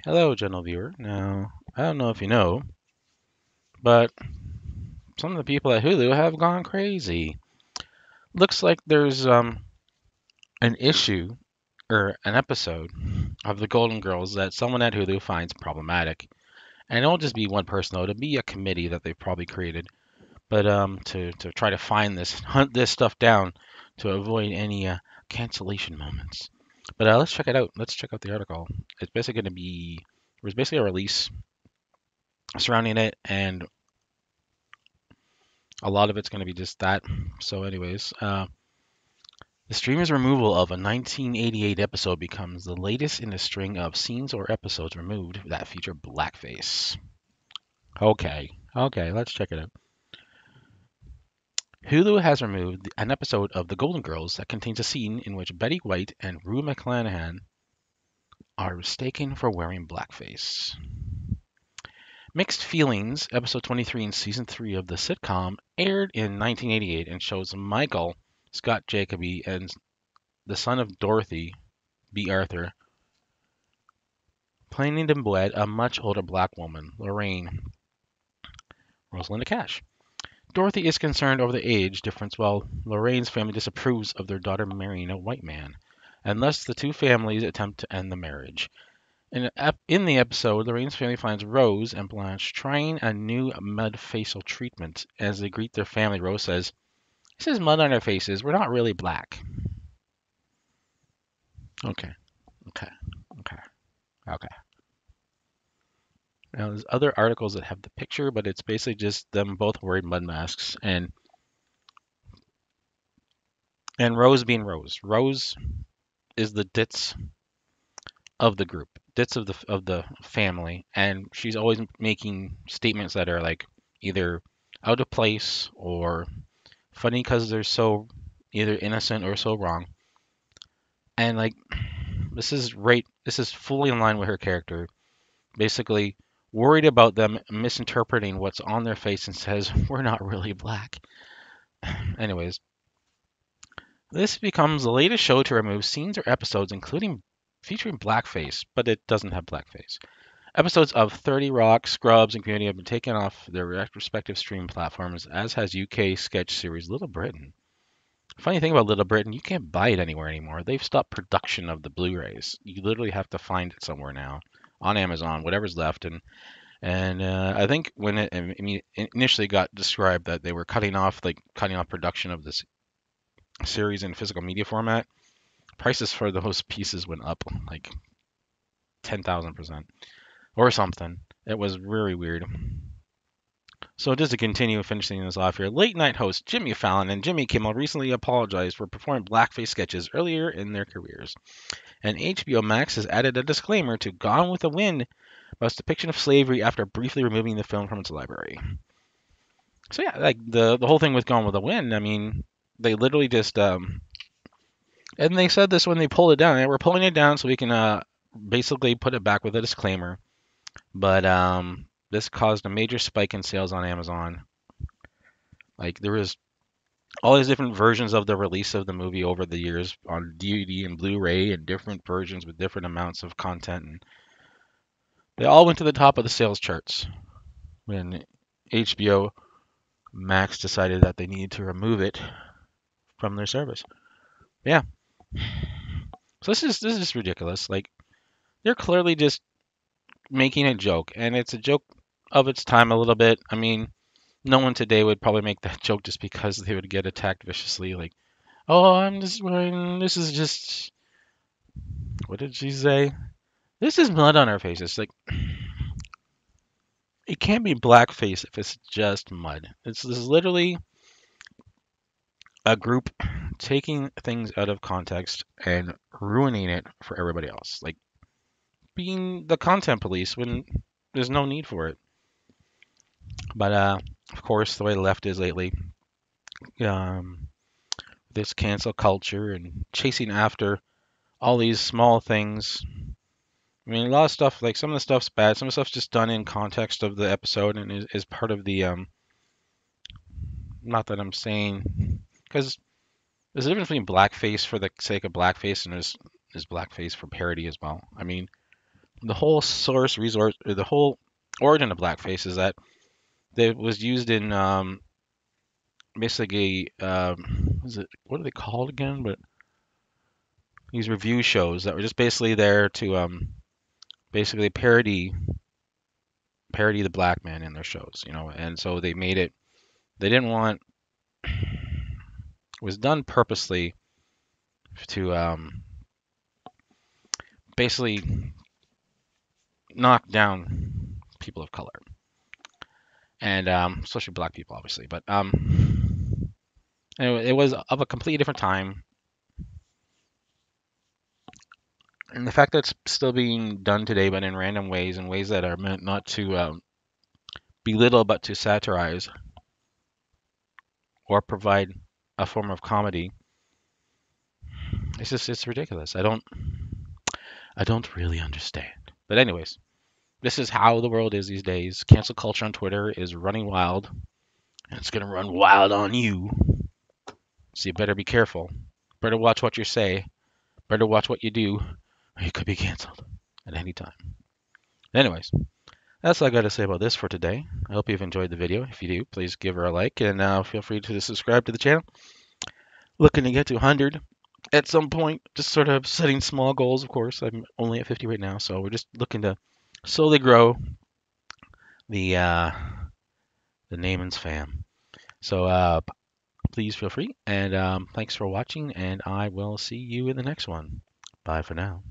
Hello, gentle viewer. Now, I don't know if you know, but some of the people at Hulu have gone crazy. Looks like there's an issue or an episode of the Golden Girls that someone at Hulu finds problematic. And it won't just be one person though, it'll be a committee that they've probably created. But to try to find this, hunt this stuff down to avoid any cancellation moments. But let's check it out. Let's check out the article. It's basically going to be there's basically a release surrounding it, and a lot of it's going to be just that. So, anyways, the streamer's removal of a 1988 episode becomes the latest in a string of scenes or episodes removed that feature blackface. Okay, let's check it out. Hulu has removed an episode of The Golden Girls that contains a scene in which Betty White and Rue McClanahan are mistaken for wearing blackface. Mixed Feelings, episode 23 in season 3 of the sitcom, aired in 1988 and shows Michael Scott Jacoby and the son of Dorothy B. Arthur planning to wed a much older black woman, Lorraine Rosalinda Cash. Dorothy is concerned over the age difference while Lorraine's family disapproves of their daughter marrying a white man, and thus the two families attempt to end the marriage. In the episode, Lorraine's family finds Rose and Blanche trying a new mud facial treatment. As they greet their family, Rose says, "This is mud on our faces. We're not really black." Okay, okay, okay, okay. Now, there's other articles that have the picture, but it's basically just them both wearing mud masks and Rose being Rose. Rose is the ditz of the group, ditz of the family, and she's always making statements that are like either out of place or funny because they're so either innocent or so wrong. And like this is fully in line with her character. Basically worried about them misinterpreting what's on their face and says, "We're not really black." Anyways, this becomes the latest show to remove scenes or episodes including featuring blackface, but it doesn't have blackface. Episodes of 30 Rock, Scrubs, and Community have been taken off their respective stream platforms, as has UK sketch series Little Britain. Funny thing about Little Britain, you can't buy it anywhere anymore. They've stopped production of the Blu-rays. You literally have to find it somewhere now, on Amazon, whatever's left. And I think when it initially got described that they were cutting off production of this series in physical media format, prices for those pieces went up like 10,000% or something. It was really weird. So just to continue finishing this off here, late night hosts Jimmy Fallon and Jimmy Kimmel recently apologized for performing blackface sketches earlier in their careers. And HBO Max has added a disclaimer to Gone with the Wind about its depiction of slavery after briefly removing the film from its library. So yeah, like the whole thing with Gone with the Wind, I mean, they literally just and they said this when they pulled it down. They were pulling it down so we can basically put it back with a disclaimer. But this caused a major spike in sales on Amazon. Like there was all these different versions of the release of the movie over the years on DVD and Blu-ray and different versions with different amounts of content, and they all went to the top of the sales charts when HBO Max decided that they needed to remove it from their service. Yeah, so this is just ridiculous. Like they're clearly just making a joke, and it's a joke of its time a little bit. I mean, no one today would probably make that joke just because they would get attacked viciously. Like, oh, I'm just wearing. This is just. What did she say? This is mud on our faces. Like, it can't be blackface if it's just mud. This is literally a group taking things out of context and ruining it for everybody else. Like being the content police when there's no need for it. But of course, the way the left is lately, um, this cancel culture and chasing after all these small things. I mean, a lot of stuff, like some of the stuff's bad. Some of the stuff's just done in context of the episode and is part of the, not that I'm saying, because there's a difference between blackface for the sake of blackface and there's blackface for parody as well. I mean, the whole source resource, or the whole origin of blackface is that it was used in basically is it what are they called again? But these review shows that were just basically there to basically parody the black man in their shows, and so they made it. They didn't want it was done purposely to basically knock down people of color and especially black people, obviously. But anyway, it was of a completely different time, and the fact that it's still being done today, but in random ways, in ways that are meant not to belittle, but to satirize or provide a form of comedy. It's ridiculous. I don't really understand. But anyways, this is how the world is these days. Cancel culture on Twitter is running wild, and it's gonna run wild on you. So you better be careful. Better watch what you say. Better watch what you do, or you could be canceled at any time. Anyways, that's all I got to say about this for today. I hope you've enjoyed the video. If you do, please give her a like and feel free to subscribe to the channel. Looking to get to 100 at some point. Just sort of setting small goals, of course. I'm only at 50 right now, so we're just looking to slowly grow the Naaman's fam. So please feel free, and thanks for watching, and I will see you in the next one. Bye for now.